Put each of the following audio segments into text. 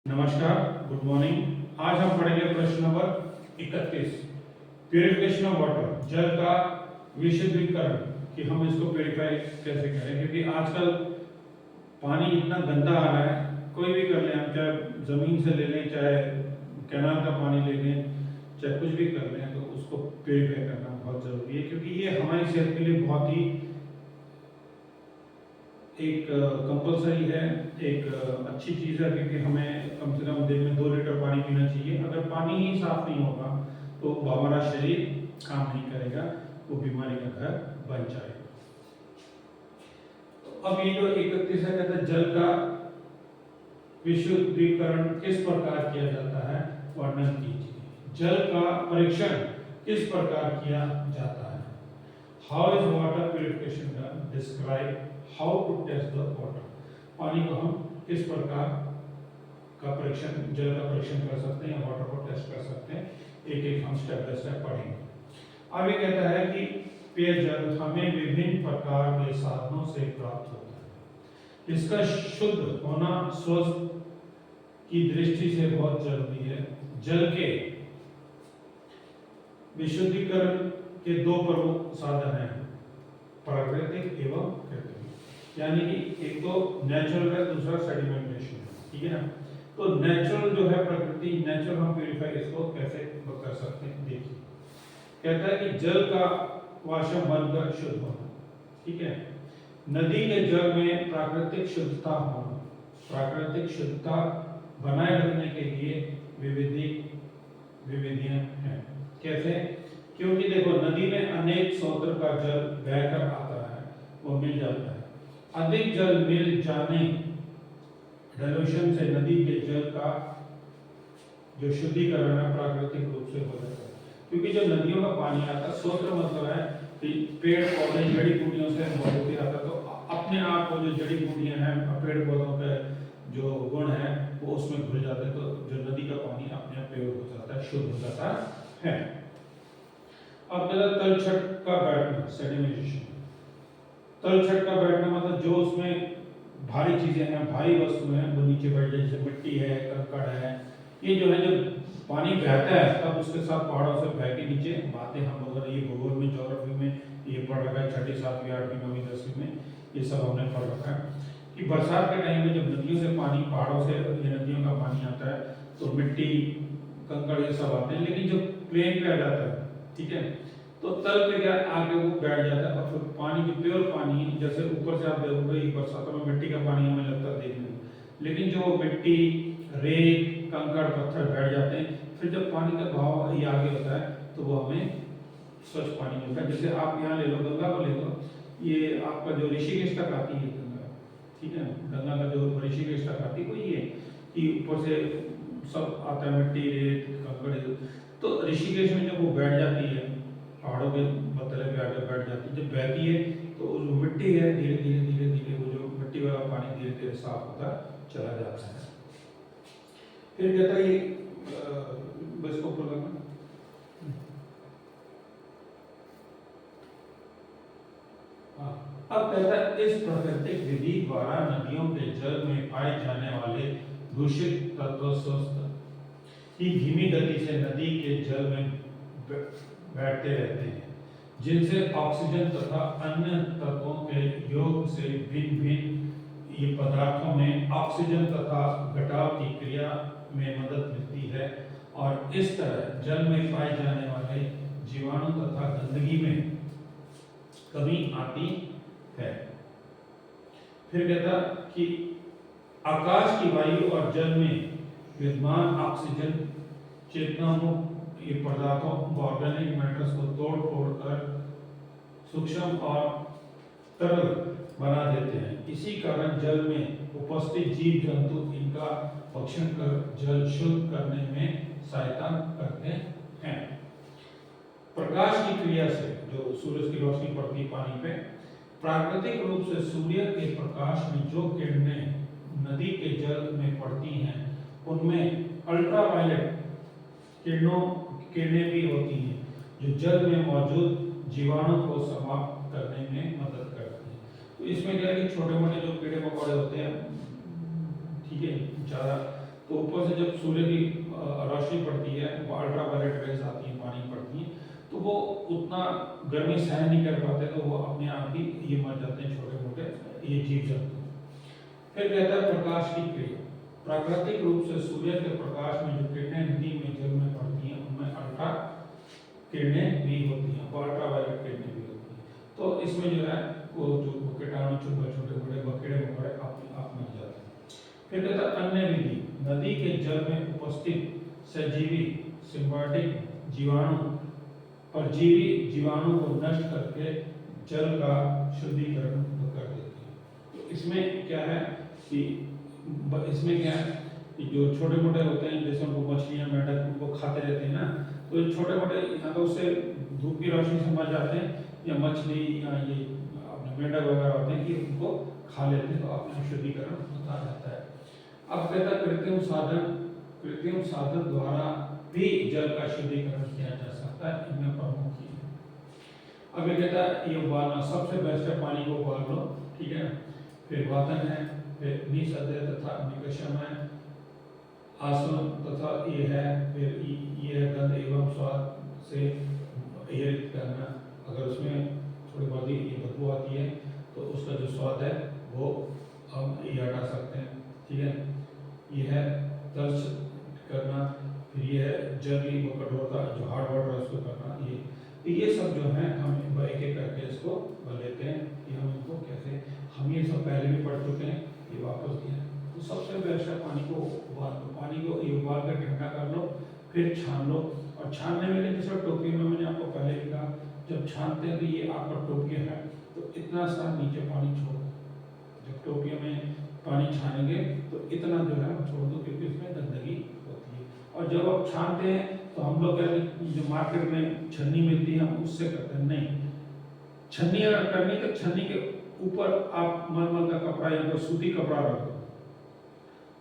नमस्कार, good morning. आज हम पढ़ेंगे प्रश्न नंबर 31, प्यूरिफिकेशन ऑफ वाटर, जल का विशुद्धिकरण, कि हम इसको प्यूरिफाई कैसे करें। क्योंकि आजकल पानी इतना गंदा आ रहा है, कोई भी कर लें हम, चाहे ज़मीन से ले लें, चाहे कैनाल का पानी ले लें, चाहे कुछ भी कर लें, तो उसको प्यूरिफाई करना बहुत ज़रूरी है। क्योंकि ये हमारी सेहत के लिए बहुत ही एक कंपलसरी है, एक अच्छी चीज़ है। क्योंकि हमें कम से कम दिन में 2 लीटर पानी पीना चाहिए। अगर पानी ही साफ नहीं होगा तो हमारा शरीर काम नहीं करेगा, वो बीमारी का घर बन जाएगा। तो अब ये जो 31 है, कहते हैं जल का विशुद्धिकरण किस प्रकार किया जाता है, वर्णन कीजिए। जल का परीक्षण किस प्रकार किया जाता है। How is water purification done, describe how to test the water. पानी को हम किस प्रकार का परीक्षण, जल का परीक्षण कर सकते हैं या वाटर को टेस्ट कर सकते हैं, एक एक हम स्टेप बाय स्टेप पढ़ेंगे। अब ये कहता है कि पेयजल हमें विभिन्न प्रकार के साधनों से प्राप्त होता है। इसका शुद्ध होना स्वस्थ की दृष्टि से बहुत जरूरी है। जल के विशुद्धिकरण के 2 प्रमुख साधन हैं, प्राकृतिक एवं कृत्रिम। यानी कि एक तो नेचुरल है, दूसरा सेडिमेंटेशन है, ठीक है ना। तो नेचुरल जो है, प्रकृति, नेचुरल हम प्यूरिफाई इसको कैसे कर सकते हैं, देखिए। कहता है कि जल का वाष्प बनकर शुद्ध होना, ठीक है। नदी के जल में प्राकृतिक शुद्धता होना, प्राकृतिक शुद्धता बनाए रखने के लिए विविधियां हैं। कैसे? क्योंकि देखो, नदी में अनेक स्रोत का जल बहकर आता है, वो मिल जाता है। अधिक जल मिल जाने, डाइल्यूशन से नदी के जल का जो शुद्धिकरण है प्राकृतिक रूप से हो जाता है। क्योंकि जो नदियों का पानी आता है, स्रोत मतलब है कि पेड़ पौधे जड़ी बूटियों से होते आता है, तो अपने आप वो जो जड़ी बूटियां हैं, पेड़ पौधों के जो गुण है वो उसमें घुल जाते हैं, तो जो नदी का पानी अपने आप प्योर हो जाता है, शुद्ध हो जाता है। अब तलछट का बैठना, सेडिमेंटेशन। तलछट का बैठना मतलब जो उसमें भारी चीजें हैं, भारी वस्तु हैं, वो नीचे बैठ जाए, जैसे मिट्टी है, कंकड़ है। ये जो है, जब पानी बहता है तब उसके साथ पहाड़ों से बह के नीचे बातें हम लोगों ने ये भूगोल में, ज्योग्राफी में ये पढ़ रखा है, 6ठी 7वीं 8वीं 9वीं 10वीं में ये सब हमने पढ़ रखा है कि बरसात के टाइम में जब नदियों से पानी, पहाड़ों से ये नदियों का पानी आता है, तो मिट्टी, कंकड़ ये सब आते हैं। लेकिन जब प्लेन पे आ जाता है, ठीक है, तो तल पे क्या आके वो बैठ जाता है, और फिर पानी जो प्योर पानी, जैसे ऊपर से आप देखोगे बरसातों में मिट्टी का पानी हमें लगता है देखने में, लेकिन जो मिट्टी, रेत, कंकड़, पत्थर बैठ जाते हैं, फिर जब पानी का बहाव ये आगे होता है तो वो हमें स्वच्छ पानी मिलता है। जैसे आप यहाँ ले लो, गंगा को ले लो, ये आपका जो ऋषिकेश तक आती है गंगा, ठीक है, गंगा का जो ऋषिकेश तक आती है वो ये कि ऊपर से सब आता है, मिट्टी, रेत, कंकड़। तो ऋषिकेश में जब वो बैठ जाती है, पहाड़ों के बतले पे आकर बैठ जाती है, जब बहती है तो जो मिट्टी है धीरे धीरे धीरे धीरे वो जो मिट्टी वाला पानी धीरे धीरे साफ होता चला जाता है। फिर कहता है ये बस को ऊपर करना। अब कहता है इस प्राकृतिक विधि द्वारा नदियों के जल में पाए जाने वाले दूषित तत्व स्वस्थ की धीमी गति से नदी के जल में बैठते रहते हैं, जिनसे ऑक्सीजन तथा अन्य तत्वों के योग से भिन्न भिन्न ये पदार्थों में ऑक्सीजन तथा घटाव की क्रिया में मदद मिलती है, और इस तरह जल में पाए जाने वाले जीवाणु तथा गंदगी में कमी आती है। फिर कहता कि आकाश की वायु और जल में विद्यमान ऑक्सीजन चेतनामुक्त ये पदार्थों, ऑर्गेनिक मैटर्स को तोड़ फोड़ कर सूक्ष्म और तरल बना देते हैं। इसी कारण जल में उपस्थित जीव जंतु इनका भक्षण कर जल शुद्ध करने में सहायता करते हैं। प्रकाश की क्रिया से, जो सूरज की रोशनी पड़ती है पानी पे, प्राकृतिक रूप से सूर्य के प्रकाश में जो किरणें नदी के जल में पड़ती हैं, उनमें अल्ट्रावायलेट किरणें भी होती हैं, जो जल में मौजूद जीवाणु को समाप्त करने में मदद करती हैं। तो इसमें क्या है कि छोटे मोटे जो कीड़े मकोड़े होते हैं, ठीक है, ज़्यादा, तो ऊपर से जब सूर्य की रोशनी पड़ती है, वो अल्ट्रावायलेट रेज आती है, पानी पड़ती है, तो वो उतना गर्मी सहन नहीं कर पाते, तो वो अपने आप ही ये मर जाते हैं, छोटे मोटे ये जीव जंतु। फिर कहता है प्रकाश की क्रिया। प्राकृतिक रूप से सूर्य के प्रकाश में जो किरणें नदी में जल में पड़ती हैं, उनमें अल्ट्रा किरणें भी होती हैं, अल्ट्रावायलेट किरणें भी होती हैं। तो इसमें जो है वो जो कीटाणु चुभे, छोटे बड़े कीड़े मकोड़े आप मर जाते हैं। फिर कहता है अन्य विधि। नदी के जल में उपस्थित सजीवी सिम्बायोटिक जीवाणु परजीवी जीवाणु को नष्ट करके जल का शुद्धिकरण कर देती है। तो इसमें क्या है कि जो छोटे मोटे होते हैं, जैसे उनको मछलियां मेंढक उनको खाते रहते हैं ना, तो ये छोटे मोटे या तो उससे धूप की रोशनी से मर जाते हैं, या मछली या ये अपने मेंढक वगैरह होते हैं कि उनको खा लेते हैं, तो अपना शुद्धिकरण होता रहता है। अब कहता कृत्रिम साधन द्वारा भी जल का शुद्धिकरण किया जा सकता है, इनमें प्रमुख ही है। अब ये कहता है ये उबालना सबसे बेस्ट है, पानी को उबाल लो, ठीक है। फिर वातन है, फिर निसंदेह तथा निकषमय आसन तथा ये है, फिर ये है गंध एवं स्वाद से एरित करना। अगर उसमें थोड़ी बहुत ही ये बदबू आती है तो उसका जो स्वाद है वो हम ये हटा सकते हैं, ठीक है। ये है तर्श करना, फिर ये है जल की कठोरता, जो हार्ड वाटर है उसको करना। ये सब जो है हम एक एक करके इसको लेते हैं कि हम इनको कैसे, हम ये सब पहले भी पढ़ चुके हैं, ये वापस दिया। तो सबसे बेस्ट है पानी को उबाल लो, पानी को ये उबाल कर ठंडा कर लो, फिर छान लो। और छानने में जैसे टोकरी में मैंने आपको पहले भी कहा, जब छानते हैं तो ये आपका टोकरी है तो इतना सा नीचे पानी छोड़ दो। जब टोकरी में पानी छानेंगे तो इतना जो है छोड़ दो, क्योंकि इसमें गंदगी होती है। और जब आप छानते हैं तो हम लोग जो मार्केट में छन्नी मिलती है हम उससे करते हैं, नहीं। छन्नी अगर करनी तो छन्नी के ऊपर आप मलमल का कपड़ा या तो सूती कपड़ा रख दो,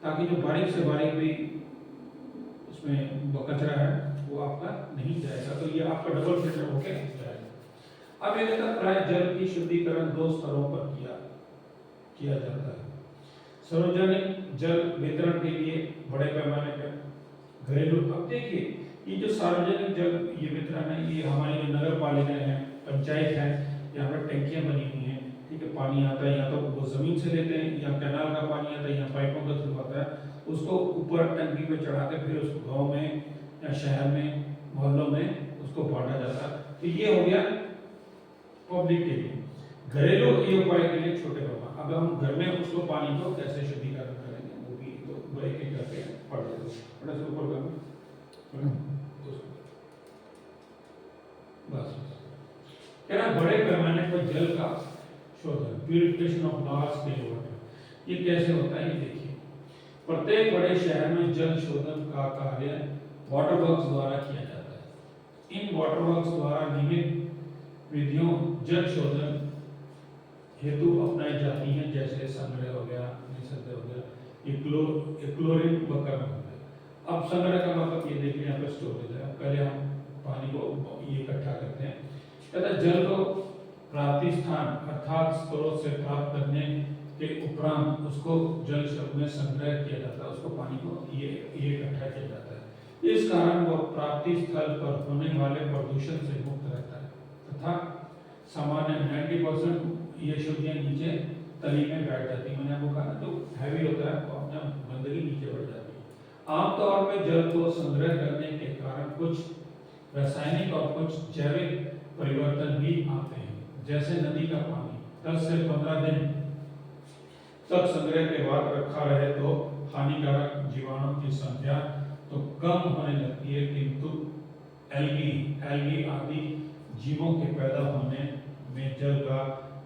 ताकि जो बारीक से बारीक भी उसमें कचरा है वो आपका नहीं जाएगा, तो ये आपका डबल फिल्टर होके जाएगा। अब ये कहता प्राय जल की शुद्धिकरण 2 स्तरों पर किया जाता है। सार्वजनिक जल वितरण के लिए बड़े पैमाने पर, घरेलू। अब देखिए ये जो सार्वजनिक जल ये वितरण है, ये हमारी जो नगर पालिका है, पंचायत है, यहाँ पर टंकियां बनी हुई हैं, ठीक है। पानी आता है या तो वो जमीन से लेते हैं, या कैनाल का पानी आता है, या पाइपों का थ्रू आता है, उसको ऊपर टंकी पे चढ़ा के फिर उसको गांव में या शहर में मोहल्लों में उसको बांटा जाता है। तो ये हो गया पब्लिक के लिए। घरेलू ये उपाय के लिए छोटे पैमाने। अब हम घर में उसको पानी को कैसे शुद्धिकरण करेंगे वो भी तो एक एक करके पढ़ लेते हैं। ऊपर बस क्या बड़े पैमाने पर जल का शोधन, purification of large scale water, ये कैसे होता है ये देखिए। प्रत्येक बड़े शहर में जल शोधन का कार्य वाटर वर्क्स द्वारा किया जाता है। इन वाटर वर्क्स द्वारा नियमित विधियों जल शोधन हेतु अपनाई जाती हैं, जैसे संग्रह हो गया, निसंदेह हो गया, क्लोरीन उपकरण हो गया। अब संग्रह का मतलब ये देखिए यहाँ पे स्टोरेज है। पहले हम पानी को ये इकट्ठा करते हैं, कहता जल को प्राप्ति स्थान अर्थात स्रोत से प्राप्त करने के उपरांत उसको जल शब्द में संग्रह किया जाता है, उसको पानी को ये इकट्ठा किया जाता है। इस कारण वह प्राप्ति स्थल पर होने वाले प्रदूषण से मुक्त रहता है तथा सामान्य 90% ये शुद्धियां नीचे तली में बैठ जाती है। मैंने आपको कहा जो हैवी होता है वो अपना गंदगी नीचे बढ़ जाती है। आमतौर पर जल को संग्रह करने के कारण कुछ रासायनिक और कुछ जैविक परिवर्तन भी आते हैं, जैसे नदी का पानी 10 से 15 दिन तक संग्रह के बाद रखा रहे तो हानिकारक जीवाणु की संख्या तो कम होने लगती है, किंतु एल्गी आदि जीवों के पैदा होने में जल का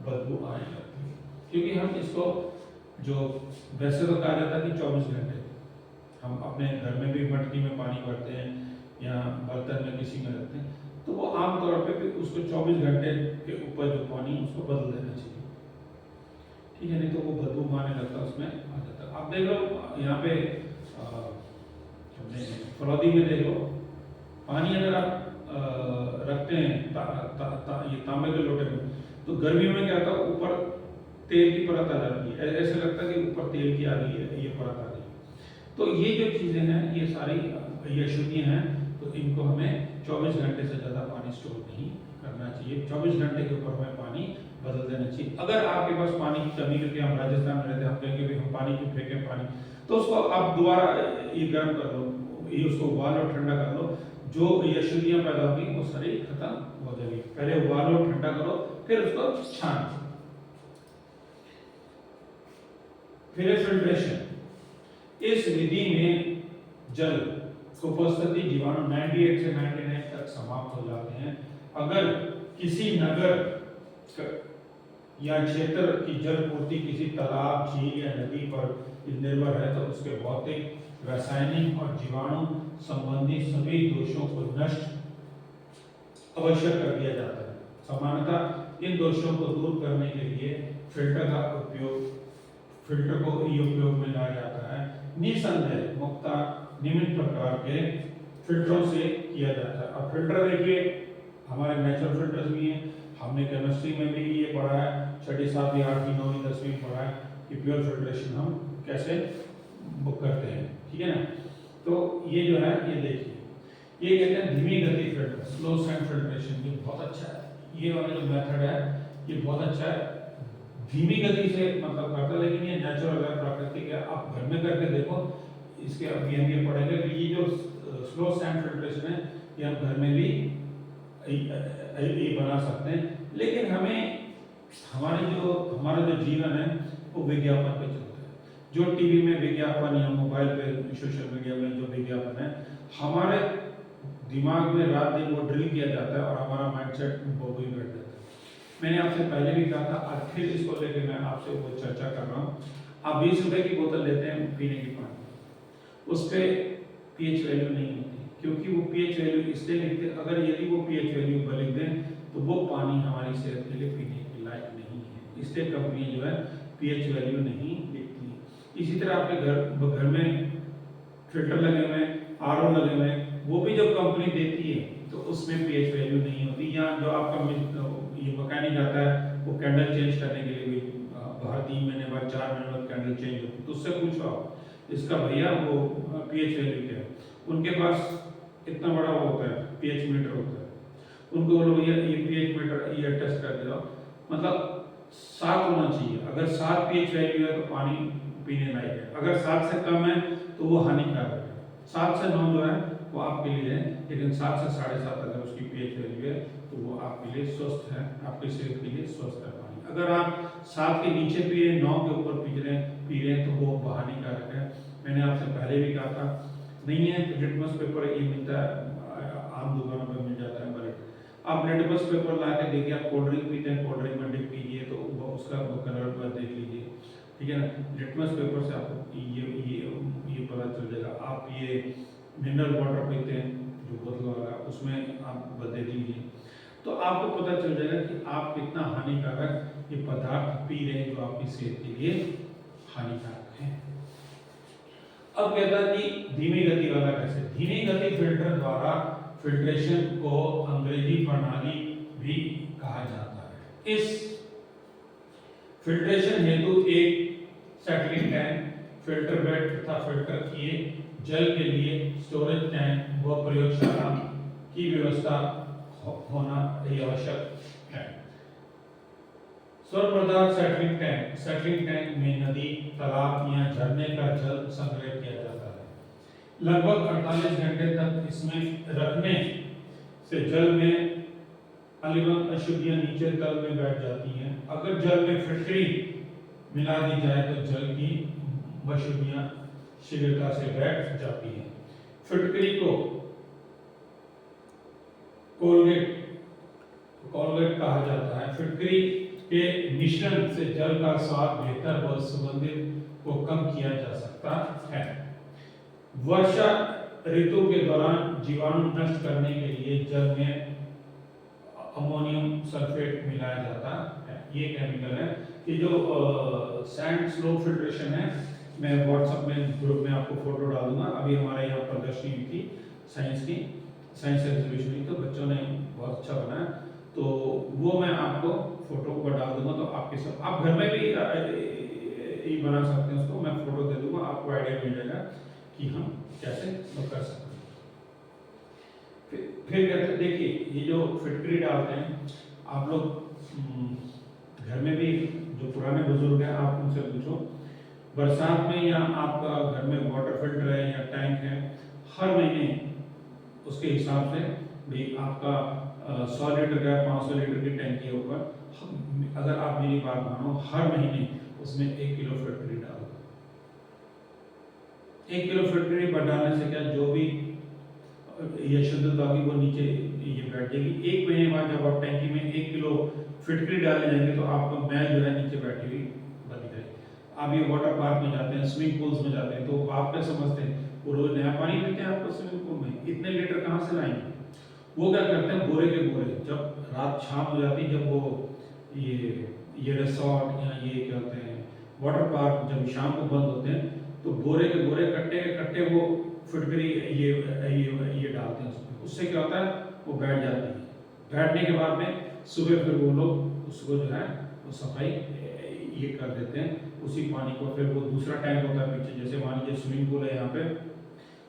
बदबू आने लगती है। क्योंकि हम इसको जो वैसे तो कहा जाता है कि 24 घंटे हम अपने घर में भी मटकी में पानी भरते हैं या बर्तन में किसी में रखते हैं, तो वो आमतौर पे भी उसको 24 घंटे के ऊपर जो पानी उसको बदल देना चाहिए, ठीक है। नहीं तो वो बदबू मारने लगता है, उसमें आ जाता है। आप देख लो यहाँ पे फलौदी में देख लो, पानी अगर आप रखते हैं ये तांबे के लोटे में, तो गर्मियों में क्या होता है ऊपर तेल की परत आ जाती है, ऐसे लगता है कि ऊपर तेल की आ गई है, ये परत आ गई। तो ये जो चीज़ें हैं ये सारी ये अशुद्धियाँ हैं, तो इनको हमें 24 घंटे से ज़्यादा पानी स्टोर नहीं करना चाहिए। 24 घंटे के ऊपर हमें पानी बदल देना चाहिए। अगर आपके पास पानी की कमी, क्योंकि हम राजस्थान में रहते हैं, हम कहेंगे भी हम पानी क्यों फेंकें पानी, तो उसको आप दोबारा ये गर्म कर लो, ये उसको उबाल लो, ठंडा कर लो, जो ये अशुद्धियाँ पैदा होगी वो सारी खत्म हो जाएगी। पहले उबालो, ठंडा करो, फिर उसको छान। फिर फिल्ट्रेशन, इस विधि में जल उपस्थिति जीवाणु 98 से 99 तक समाप्त हो जाते हैं। अगर किसी नगर या क्षेत्र की जल पूर्ति किसी तालाब, झील या नदी पर निर्भर है तो उसके भौतिक, रासायनिक और जीवाणु संबंधी सभी दोषों को नष्ट अवश्य कर दिया जाता है। सामान्यतः इन दोषों को दूर करने के लिए फिल्टर को ये उपयोग में लाया जाता है। निसंदेह मुक्ता निम्न प्रकार के फिल्टरों से किया जाता है। अब फिल्टर देखिए, हमारे नेचुरल फिल्टर्स भी हैं, हमने केमिस्ट्री में भी ये पढ़ा है, 6ठी 7वीं 8वीं 9वीं 10वीं पढ़ा है कि प्योर फिल्ट्रेशन हम कैसे बुक करते हैं, ठीक है ना। तो ये जो है ये देखिए, ये कहते हैं धीमी गति फिल्टर, स्लो सैंड फिल्ट्रेशन। ये बहुत अच्छा है, ये वाला जो मेथड है ये बहुत अच्छा है, धीमी गति से मतलब करता है, लेकिन ये नेचुरल है, प्राकृतिक है। आप घर में करके देखो, इसके अभी हम ये पढ़ेंगे कि ये जो स्लो सैंड फिल्ट्रेशन है ये हम घर में भी ये बना सकते हैं। लेकिन हमें हमारा जो जीवन है वो विज्ञापन पे चलता है। जो टीवी में विज्ञापन या मोबाइल पे सोशल मीडिया में जो विज्ञापन है, हमारे दिमाग में रात दिन वो ड्रिल किया जाता है और हमारा माइंडसेट वो भी बैठ जाता है। मैंने आपसे पहले भी कहा था, आज फिर इसको लेकर मैं आपसे वो चर्चा कर रहा हूँ। आप 20 रुपए की बोतल लेते हैं पीने की पानी, उस पर पीएच वैल्यू नहीं होती, क्योंकि वो पीएच वैल्यू इसलिए लिखते हैं, अगर यदि वो पीएच वैल्यू लिख दें तो वो पानी हमारी सेहत के लिए पीने के लायक नहीं है, इसलिए कंपनी जो है पीएच वैल्यू नहीं लिखती। इसी तरह आपके घर में फिल्टर लगे हुए हैं, आरओ लगे हुए हैं, वो भी जब कंपनी देती है तो उसमें पीएच वैल्यू नहीं होती। या जो आपका ये मैकेनिक आता है वो कैंडल चेंज करने के लिए भी बाहर 3 महीने बाद 4 महीने बाद कैंडल चेंज होती है, तो उससे पूछो आप इसका भैया वो पीएच वैल्यू क्या है। उनके पास इतना बड़ा वो होता है पीएच मीटर होता है, उनको बोलो भैया ये पीएच मीटर ये टेस्ट कर दो, मतलब 7 होना चाहिए। अगर 7 पीएच वैल्यू है तो पानी पीने लायक है, अगर 7 से कम है तो वो हानिकारक है। 7 से 9 जो है वो आपके लिए है, लेकिन 7 से 7.5 अगर उसकी पीएच वैल्यू है तो वो आपके लिए स्वस्थ है, आपकी सेहत के लिए स्वस्थ है पानी। अगर आप 7 के नीचे पी रहे हैं, 9 के ऊपर पी रहे हैं तो वो हानिकारक है। मैंने आपसे पहले भी कहा था, नहीं है तो लिटमस पेपर ये मिलता है, आम दुकानों पर मिल जाता है बल्कि आप लिटमस पेपर ला के देखिए, आप कोल्ड ड्रिंक पीते हैं, कोल्ड ड्रिंक में डिप कीजिए तो उसका कलर पर देख लीजिए, ठीक है ना। लिटमस पेपर से आपको ये पता चल जाएगा। आप ये मिनरल वाटर पीते हैं जो बोतल वाला, उसमें आप देख लीजिए तो आपको पता चल जाएगा कि आप कितना हानिकारक ये पदार्थ पी रहे हैं जो आपकी सेहत के लिए हानिकारक है। अब कहता है कि धीमी गति वाला कैसे। धीमी गति फिल्टर द्वारा फिल्ट्रेशन को अंग्रेजी प्रणाली भी कहा जाता है। इस फिल्ट्रेशन हेतु एक सेटलिंग टैंक, फिल्टर बेड तथा फिल्टर किए जल के लिए स्टोरेज टैंक व प्रयोगशाला की व्यवस्था होना आवश्यक है। सौर पदार्थ सेटलिंग टैंक में नदी, तालाब या झरने का जल संग्रहित किया जाता है। लगभग 48 घंटे तक इसमें रखने से जल में अलिवन अशुद्धियां नीचे तल में बैठ जाती हैं। अगर जल में फिटकरी मिला दी जाए तो जल की अशुद्धियां शीघ्रता से बैठ जाती हैं। फिटकरी को कोलगेट कहा जाता है। फिटकरी के मिश्रण से जल का स्वाद बेहतर व सुगंधित को कम किया जा सकता है। वर्षा ऋतु के दौरान जीवाणु नष्ट करने के लिए जल में अमोनियम सल्फेट मिलाया जाता है। ये केमिकल है। ये जो सैंड स्लो फिल्ट्रेशन है, मैं व्हाट्सएप में ग्रुप में आपको फोटो डाल दूंगा। अभी हमारे यहाँ प्रदर्शनी हुई थी साइंस एग्जीबिशन हुई, तो बच्चों ने बहुत अच्छा बनाया, तो वो मैं आपको फोटो पर डाल दूंगा। तो आपके सब आप घर में भी ये बना सकते हैं उसको, मैं फोटो दे दूंगा, आपको आइडिया मिल जाएगा कि हम कैसे कर सकते हैं। फिर कहते हैं देखिए ये जो फिटकरी डालते हैं आप लोग घर में भी जो पुराने बुजुर्ग हैं आप उनसे पूछो, बरसात में या आपका घर में वाटर फिल्टर है या टैंक है, हर महीने उसके हिसाब से भी आपका 100 लीटर का 500 लीटर की टैंकी के ऊपर अगर आप मेरी बात मानो हर महीने उसमें 1 किलो फिटकरी डालो। 1 किलो फिटकरी डालने से क्या जो भी ये शुद्धता होगी वो नीचे ये बैठ जाएगी। 1 महीने बाद जब आप टैंकी में 1 किलो फिटकरी डालने जाएंगे तो आपका मैल जो है नीचे बैठी हुई बनी रहेगी। आप ये वाटर पार्क में जाते हैं, स्विमिंग पूल्स में जाते हैं, तो आप क्या समझते हैं वो रोज नया पानी देते हैं आपको स्विमिंग पूल में, इतने लीटर कहाँ से लाएंगे? वो क्या करते हैं बोरे के बोरे, जब रात शाम हो जाती जब वो ये रिसोर्ट या ये क्या होते हैं वाटर पार्क जब शाम को बंद होते हैं तो बोरे के बोरे कट्टे के कट्टे वो फिटकरी ये डालते हैं उसमें। उससे क्या होता है वो बैठ जाती है। बैठने के बाद में सुबह फिर वो लोग उसको जो है वो सफाई ये कर देते हैं, उसी पानी को फिर वो दूसरा टैंक होता है पीछे, जैसे मान लीजिए स्विमिंग पूल है यहाँ पे,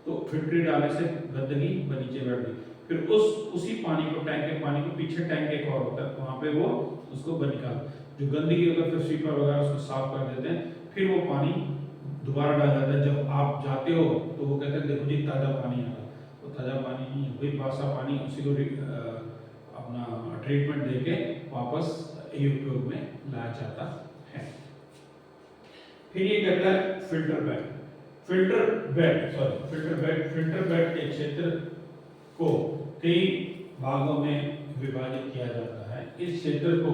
तो फिटकरी डालने से गंदगी नीचे बैठ गई, फिर उसी पानी को टैंक के पानी को पीछे टैंक एक और होता है वहाँ पे वो उसको निकाल जो गंदगी होता है फिर स्वीपर वगैरह उसको साफ कर देते हैं, फिर वो पानी दोबारा डाल जाता है। जब आप जाते हो तो वो कहते हैं देखो जी ताज़ा पानी आ रहा, तो ताज़ा पानी नहीं वही बासा पानी उसी को अपना ट्रीटमेंट देके वापस उपयोग में लाया जाता है। फिर ये कहता है फिल्टर बेड के क्षेत्र को कई भागों में विभाजित किया जाता है। इस क्षेत्र को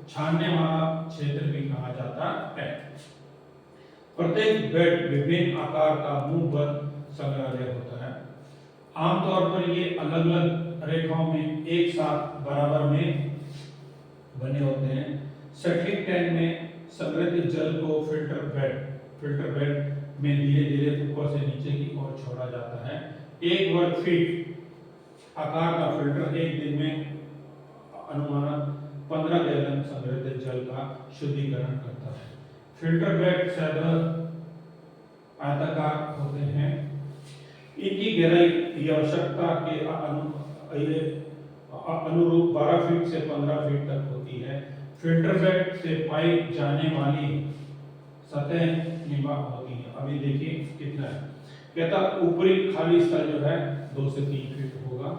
छानने वाला क्षेत्र भी कहा जाता है। प्रत्येक बेड विभिन्न आकार का मुंह बंद संग्रहालय होता है। आमतौर पर ये अलग अलग रेखाओं में एक साथ बराबर में बने होते हैं। सेप्टिक टैंक में संग्रहित जल को फिल्टर बेड में धीरे धीरे ऊपर से नीचे की ओर छोड़ा जाता है। 1 वर्ग फीट आकार का फिल्टर एक दिन में अनुमानन 15 गैलन संग्रहित जल का शुद्धिकरण करता है। फिल्टर बेड आयताकार होते हैं। इनकी गहराई आवश्यकता के अनुरूप 12 फीट से 15 फीट तक होती है। फिल्टर बेड से पाई जाने वाली सतह निभा होती है। अभी देखिए कितना है, कहता ऊपरी खाली स्थल जो है 2 से 3 फीट होगा।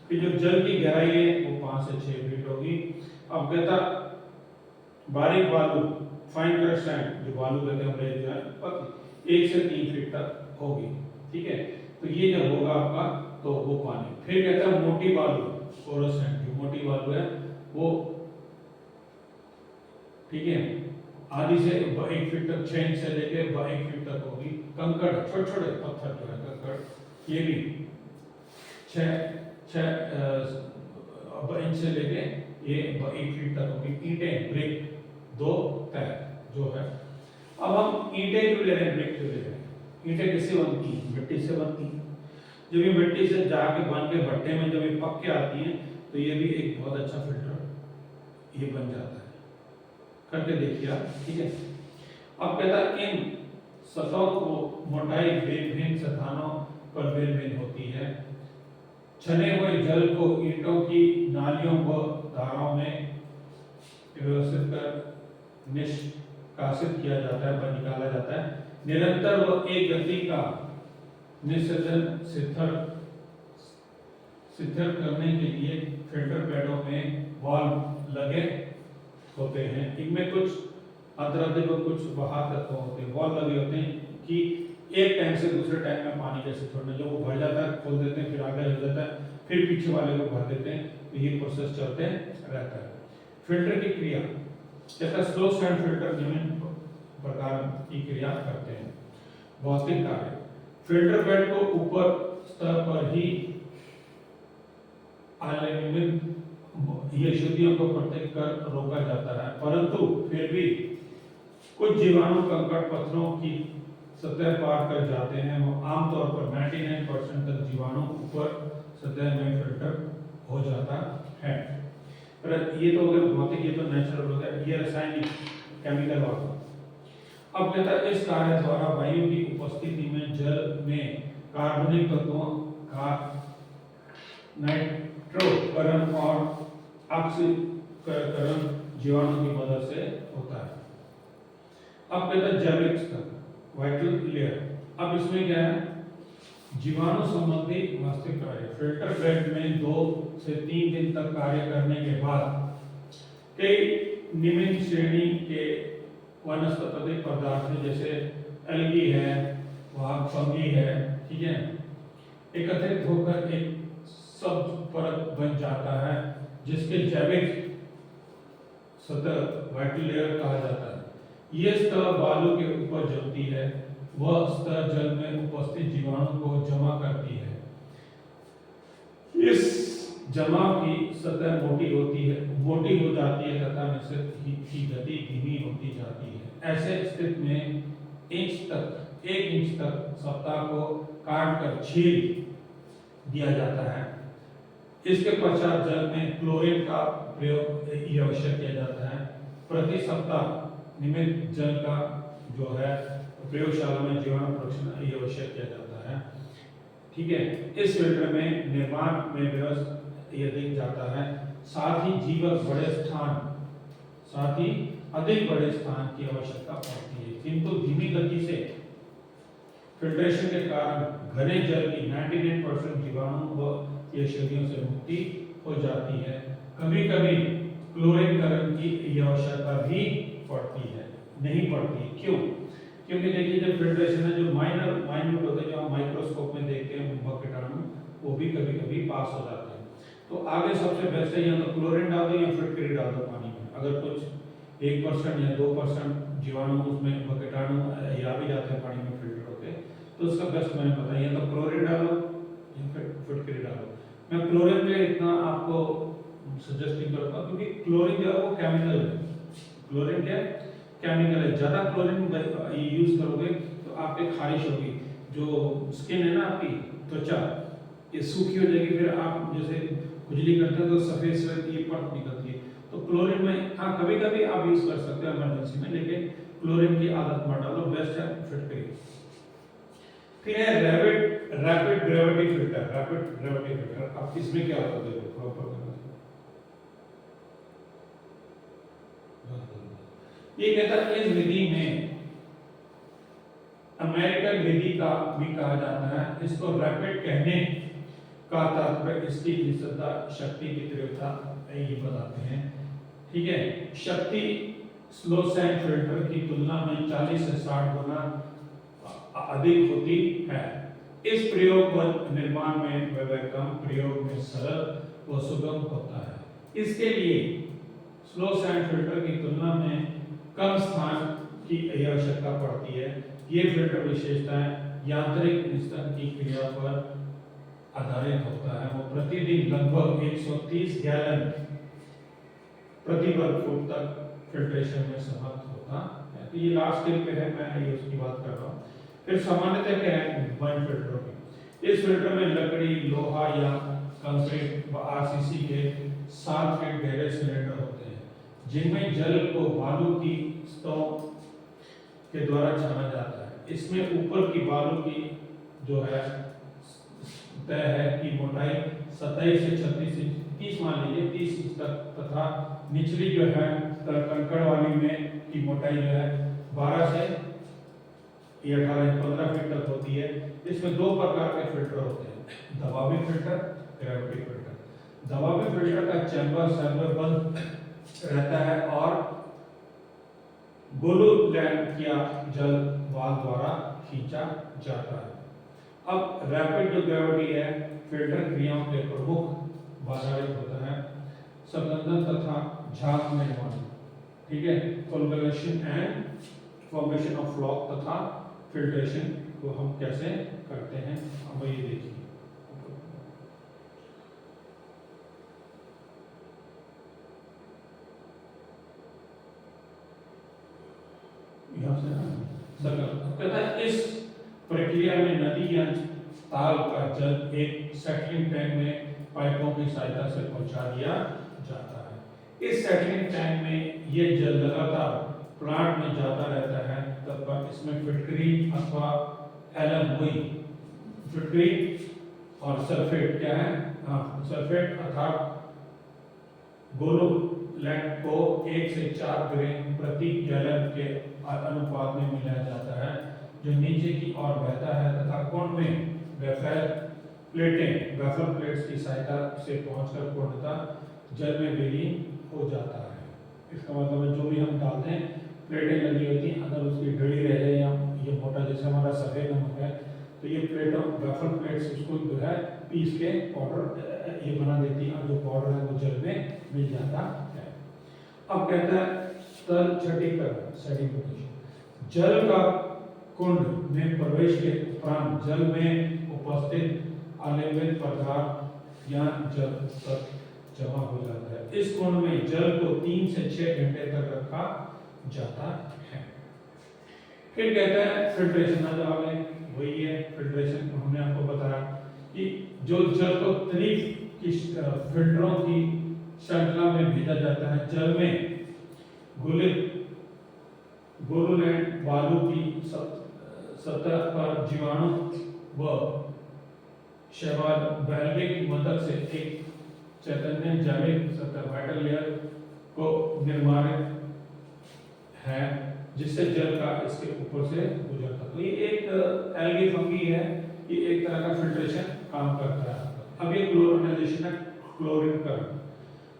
फिर जो जल की गहराई है वो 5 से 6 फीट होगी। अब कहता बारीक बालू फाइन क्रश सैंड जो बालू कहते हैं हमने जो है 1 से 3 फीट तक होगी। ठीक है, तो ये जब होगा आपका तो वो पानी। फिर कहता है मोटी बालू कोरस सैंड, जो मोटी बालू है वो ठीक है आधी से 1 फीट तक 6 इंच से लेके 1 फीट तक होगी। कंकड़ छोटे छोटे पत्थर जो है कंकड़ ये भी 6 इंच से लेके ये 1 फीट तक होगी। ईंटें ब्रिक 2 तय जो है। अब हम ईंटें क्यों ले रहे हैं, ब्रिक क्यों ले रहे हैं? ईंटें किससे बनती हैं? मिट्टी से बनती हैं। जब ये मिट्टी से जाके बन के भट्टे में जब ये पक के आती हैं तो ये भी एक बहुत अच्छा फिल्टर ये बन जाता है। करके देखिए आप, ठीक है। अब कहता है इन सतहों को मोटाई भिन्न स्थानों पर भिन्न होती है। छने हुए जल को ईंटों की नालियों व धाराओं में व्यवस्थित कर निष्कासित किया जाता है, निकाला जाता है। निरंतर व एक गति का निस्सरण शिथिल करने के लिए फिल्टर बेडों में वाल्व लगे होते हैं। इनमें कुछ अंतराधिक और कुछ बाहर तत्व होते हैं। वाल्व लगे होते हैं कि एक टैंक से दूसरे टैंक में पानी कैसे छोड़ना, जब वो भर जाता है खोल देते हैं, फिर आगे हो जाता है, फिर पीछे वाले को भर देते हैं, तो ये प्रोसेस चलते रहता है। फिल्टर की क्रिया जैसा स्लो स्टैंड फिल्टर निम्न प्रकार की क्रिया करते हैं। भौतिक कार्य फिल्टर बेड को ऊपर स्तर पर ही ये शुद्धियों को प्रत्येक कर रोका जाता है, परंतु फिर भी कुछ जीवाणु कंकड़ पत्थरों की सतह पार कर जाते हैं। वो आमतौर पर 99% तक जीवाणु ऊपर सतह में फिल्टर हो जाता है। पर ये तो अगर भौतिक, ये तो नेचुरल हो गया, ये रासायनिक केमिकल वाला। अब कहता है इस कार्य द्वारा वायु की उपस्थिति में जल में कार्बनिक तत्वों का नाइट्रोकरण और ऑक्सीकरण जीवाणु की मदद से होता है। अब कहता है जैविक स्तर वाइटल लेयर। अब इसमें क्या है, जीवाणु संबंधी वास्तविक कार्य फिल्टर बेड में 2 से 3 दिन तक कार्य करने के बाद कई निम्न श्रेणी के वनस्पतिक पदार्थ जैसे एल्गी है, वहाँ फंगी है, ठीक है, एकत्रित होकर एक सब परत बन जाता है जिसके जैविक सतह वाइटल लेयर कहा जाता है। यह सतह बालू के ऊपर जमती है, वह सतह जल में उपस्थित जीवाणु को जमा करती है। इस जमाव की सतह मोटी हो जाती है तथा निषेध की गति धीमी होती जाती है। ऐसे स्थिति में 1 इंच तक सतह को काट कर छील दिया जाता है। इसके पश्चात जल में क्लोरीन का प्रयोग आवश्यक किया जाता है। प्रति सप्ताह नियमित जल का जो है प्रयोगशाला में जीवाणु परीक्षण आवश्यक किया जाता है, ठीक है। इस फिल्टर में निर्माण में व्यवस्था यदि जाता है, साथ ही अधिक बड़े स्थान की आवश्यकता पड़ती है, किंतु धीमी गति से फिल्ट्रेशन के कारण घने जल की 99% जीवाणु व यशोदियों से मुक्ति हो जाती है। कभी-कभी क्लोरीकरण की आवश्यकता भी नहीं पड़ती। क्यों? क्योंकि देखिए जब फिल्ट्रेशन है, जो माइन्यूट होते हैं, जो हम माइक्रोस्कोप में देखते हैं कीटाणु, वो भी कभी-कभी पास हो जाते हैं। तो आगे सबसे बेस्ट है या तो क्लोरीन डाल दो या फिटकरी डाल दो पानी में। अगर कुछ 1% या 2% जीवाणु उसमें कीटाणु या भी जाते हैं पानी में फिल्टर होते, तो उसका बेस्ट मैंने बताया, या तो क्लोरीन डालो या फिर फिटकरी डालो। मैं क्लोरीन में इतना आपको सजेस्ट नहीं करूँगा क्योंकि क्लोरीन जो है वो केमिकल है। क्लोरीन क्या है? केमिकल है। ज़्यादा क्लोरीन यूज करोगे तो आपके खारिश होगी, जो स्किन है ना आपकी त्वचा, ये सूखी हो जाएगी, फिर आप जैसे खुजली करते हैं तो सफेद ये परत निकलती है। तो क्लोरीन में हाँ कभी-कभी आप यूज कर सकते हो इमरजेंसी में, लेकिन क्लोरीन की आदत मत डालो, बेस्ट है फिटकरी। फिर है रैपिड ग्रेविटी फिल्टर। अब इसमें क्या होता है, देखो प्रॉपर ये कहता है इस विधि में अमेरिकन विधि का भी कहा जाता है। इसको रैपिड कहने का तात्पर्य इसकी निश्चितता, शक्ति की तीव्रता ये बताते हैं, ठीक है। शक्ति स्लो सैंड फिल्टर की तुलना में 40 से 60 गुना अधिक होती है। इस प्रयोग व निर्माण में कम प्रयोग में सरल व सुगम होता है। इसके लिए स्लो सैंड फिल्टर की तुलना में कम स्थान की आवश्यकता पड़ती है। ये फिल्टर विशेषताएं यांत्रिक निस्तारण की क्रिया पर आधारित होता है। वो प्रतिदिन लगभग 130 गैलन प्रति वर्ग फुट तक फिल्ट्रेशन में समर्थ होता है। तो ये लास्ट स्टेज पे है, मैं ये उसकी बात कर रहा हूँ। फिर सामान्यतः क्या है वाइन फिल्टरों की, इस फिल्टर में लकड़ी, लोहा या कंक्रीट व आरसीसी के 7 फीट गहरे सिलेंडर होते हैं, जिनमें जल को बालू की सतहों के द्वारा छाना जाता है। इसमें ऊपर की बालू की जो है तय है की मोटाई 27 से 36 इंच, 30 मान लीजिए 30 इंच तक, तथा निचली जो है कंकड़ वाली में की मोटाई जो है 12 से 18 15 फीट तक होती है। इसमें 2 प्रकार के फिल्टर होते हैं, दबावी फिल्टर, ग्रेविटी फिल्टर। दबावी फिल्टर का चैम्बर बंद रहता है और गोलू लैंप या जल वाल द्वारा खींचा जाता है। अब रैपिड जो ग्रेविटी है फिल्टर क्रियाओं के प्रमुख आधारित होता है, संघनन तथा झाग निर्माण, ठीक है, कोलगेशन एंड फॉर्मेशन ऑफ फ्लॉक तथा फिल्ट्रेशन को हम कैसे करते हैं, अब ये देखिए। कहता है इस प्रक्रिया में नदी या ताल का जल एक सेटलिंग टैंक में पाइपों की सहायता से पहुंचा दिया जाता है। इस सेटलिंग टैंक में यह जल लगातार प्लांट में जाता रहता है स्तर पर इसमें फिटकरी अथवा एलम वही फिटकरी और सल्फेट क्या है, हाँ सल्फेट अर्थात गोलोलैंड को 1 से 4 ग्राम प्रति गैलन के अनुपात में मिलाया जाता है, जो नीचे की ओर बहता है तथा कोण में वेफर प्लेट्स की सहायता से पहुंचकर पूर्णतः जल में विलीन हो जाता है। इसका मतलब है जो भी हम डालते हैं प्लेटें लगी होती हैं, अगर उसकी डली रह जाए या ये मोटा जैसे हमारा सफेद नमक है तो ये प्लेट्स उसको जो है पीस के पाउडर ये बना देती है और जो पाउडर है वो जल में मिल जाता है। अब कहता है तल छटीकरण सेडिमेंटेशन, जल का कुंड में प्रवेश के उपरांत जल में उपस्थित अनियमित पदार्थ या जल तक जमा हो जाता है। इस कुंड में जल को 3 से 6 घंटे तक रखा जाता है। फिर कहता है फिल्ट्रेशन, वही है फिल्ट्रेशन। हमने आपको बताया कि जो जल को तरीफ की फिल्टरों की श्रृंखला में भेजा जाता है, जल में गोलोलैंड बालू की सतह पर जीवाणु व शैवाल बैल्वे की मदद से एक चैतन्य जैविक सतह वाइटल लेयर को निर्माणित है, जिससे जल का इसके ऊपर से गुजरता। तो ये एक एल्गी फंगी है, ये एक तरह का फिल्ट्रेशन काम करता है। अब ये क्लोरिनाइजेशन है, क्लोरीकरण।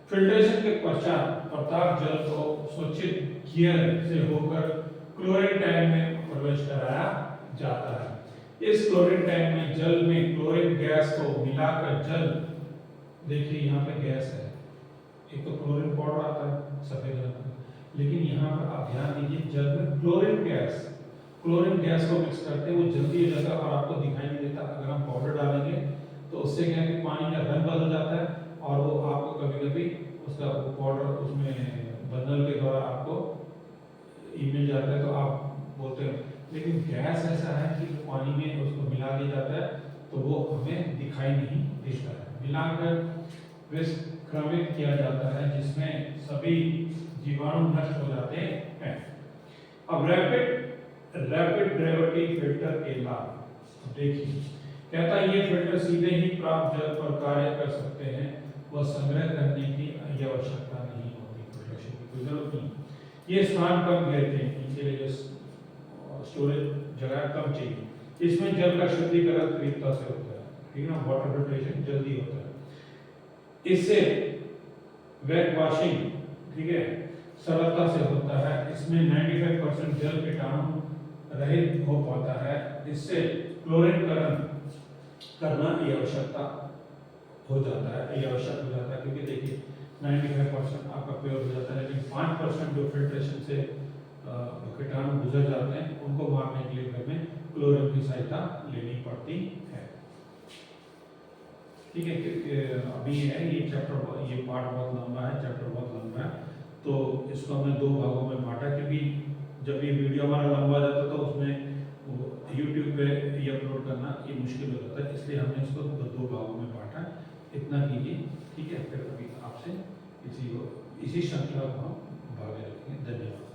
फिल्ट्रेशन के पश्चात प्रताप जल को स्वच्छित गियर से होकर क्लोरीन टैंक में प्रवेश कराया जाता है। इस क्लोरीन टैंक में जल में क्लोरीन गैस को मिलाकर जल, देखिए यहाँ पे गैस है, एक तो क्लोरीन पाउडर आता है सफेद रंग का, लेकिन यहाँ पर आप ध्यान दीजिए जल में क्लोरीन गैस को मिक्स करते हैं, वो जल्दी हो जाता है और आपको दिखाई नहीं देता। अगर हम पाउडर डालेंगे तो उससे क्या है कि पानी का रंग बदल जाता है और वो आपको कभी-कभी उसका पाउडर उसमें बदल के द्वारा आपको मिल जाता है, तो आप बोलते हैं। लेकिन गैस ऐसा है कि पानी में उसको मिला दिया जाता है तो वो हमें दिखाई नहीं देता है। मिलाकर विषक्रमित किया जाता है, जिसमें सभी जीवाणु नष्ट हो जाते हैं। अब रैपिड ग्रेविटी फिल्टर के लाभ देखिए, कहता है ये फिल्टर सीधे ही प्राप्त जल पर कार्य कर सकते हैं, वह संग्रह करने की आवश्यकता नहीं होती, फिल्ट्रेशन की कोई जरूरत नहीं। ये स्थान कम घेरते हैं, इनके लिए स्टोरेज जगह कम चाहिए। इसमें जल का शुद्धिकरण तीव्रता से होता है, ठीक है ना, वाटर फिल्ट्रेशन जल्दी होता है। इससे वेट वॉशिंग, ठीक है, सरलता से होता है। इसमें 95% जल कीटाणु रहित हो पाता है। इससे क्लोरीकरण करना ये आवश्यकता हो जाता है, ये आवश्यक हो जाता है, क्योंकि देखिए 95% आपका प्योर हो जाता है, लेकिन 5% जो फिल्ट्रेशन से कीटाणु गुजर जाते हैं उनको मारने के लिए हमें क्लोरीन की सहायता लेनी पड़ती है। ठीक है, अभी है ये चैप्टर, ये पार्ट बहुत लंबा है, चैप्टर बहुत लंबा है, तो इसको हमने 2 भागों में बांटा, क्योंकि जब ये वीडियो हमारा लंबा जाता था तो उसमें YouTube पे ये अपलोड करना ये मुश्किल हो जाता है, इसलिए हमने इसको 2 भागों में बांटा। इतना कीजिए, ठीक है, फिर अभी आपसे इसी श्रृंखला को हम भागे रखेंगे। धन्यवाद।